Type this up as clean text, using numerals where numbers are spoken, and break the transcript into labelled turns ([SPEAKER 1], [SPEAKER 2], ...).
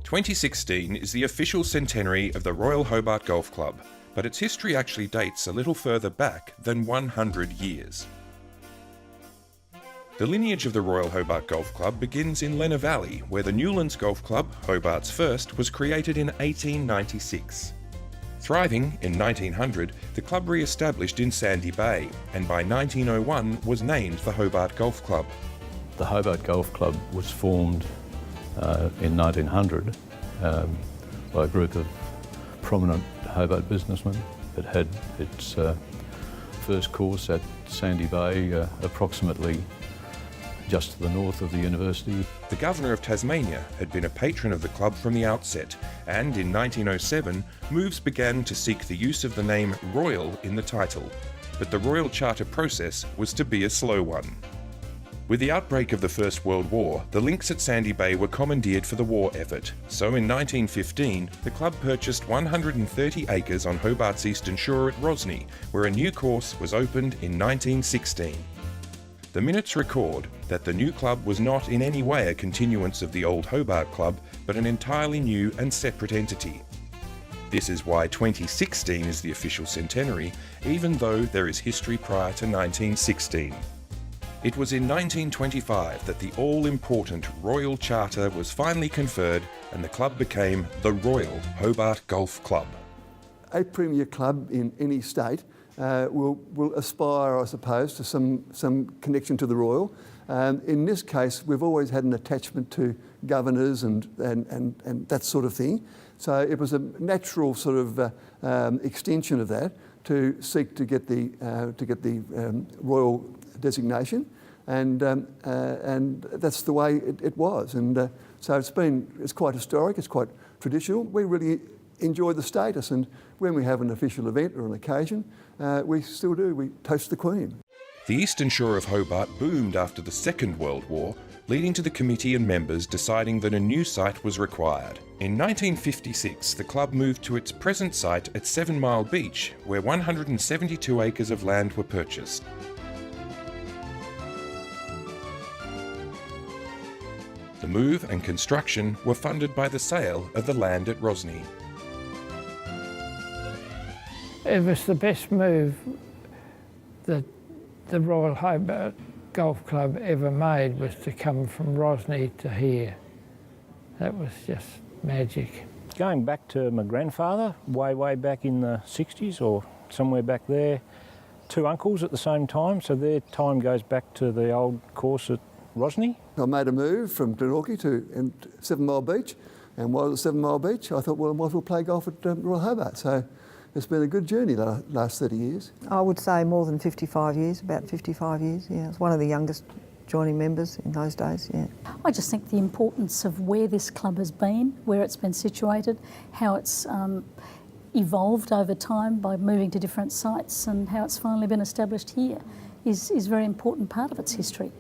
[SPEAKER 1] 2016 is the official centenary of the Royal Hobart Golf Club, but its history actually dates a little further back than 100 years. The lineage of the Royal Hobart Golf Club begins in Lenna Valley, where the Newlands Golf Club, Hobart's first, was created in 1896. Thriving in 1900, the club re-established in Sandy Bay, and by 1901 was named the Hobart Golf Club.
[SPEAKER 2] The Hobart Golf Club was formed in 1900 by a group of prominent Hobart businessmen. It had its first course at Sandy Bay, approximately just to the north of the university.
[SPEAKER 1] The Governor of Tasmania had been a patron of the club from the outset, and in 1907, moves began to seek the use of the name Royal in the title. But the Royal Charter process was to be a slow one. With the outbreak of the First World War, the links at Sandy Bay were commandeered for the war effort. So in 1915, the club purchased 130 acres on Hobart's eastern shore at Rhgc, where a new course was opened in 1916. The minutes record that the new club was not in any way a continuance of the old Hobart Club, but an entirely new and separate entity. This is why 2016 is the official centenary, even though there is history prior to 1916. It was in 1925 that the all-important Royal Charter was finally conferred and the club became the Royal Hobart Golf Club.
[SPEAKER 3] A premier club in any state will aspire, I suppose, to some connection to the Royal. In this case, we've always had an attachment to governors and that sort of thing. So it was a natural sort of extension of that to seek to get the Royal designation, and that's the way it was. And so it's quite historic, it's quite traditional. We really enjoy the status, and when we have an official event or an occasion, we still do. We toast the Queen.
[SPEAKER 1] The eastern shore of Hobart boomed after the Second World War, leading to the committee and members deciding that a new site was required. In 1956, the club moved to its present site at 7 Mile Beach, where 172 acres of land were purchased. The move and construction were funded by the sale of the land at Rhgc.
[SPEAKER 4] It was the best move that the Royal Hobart Golf Club ever made, was to come from Rhgc to here. That was just magic.
[SPEAKER 5] Going back to my grandfather, way back in the 60s or somewhere back there, 2 uncles at the same time, so their time goes back to the old course at Rhgc.
[SPEAKER 3] I made a move from Glenorchy to 7 Mile Beach, and while I was at 7 Mile Beach, I thought, well, I might as well play golf at Royal Hobart. So it's been a good journey the last 30 years.
[SPEAKER 6] I would say more than 55 years, about 55 years, yeah. I was one of the youngest joining members in those days, yeah.
[SPEAKER 7] I just think the importance of where this club has been, where it's been situated, how it's evolved over time by moving to different sites, and how it's finally been established here is a very important part of its history.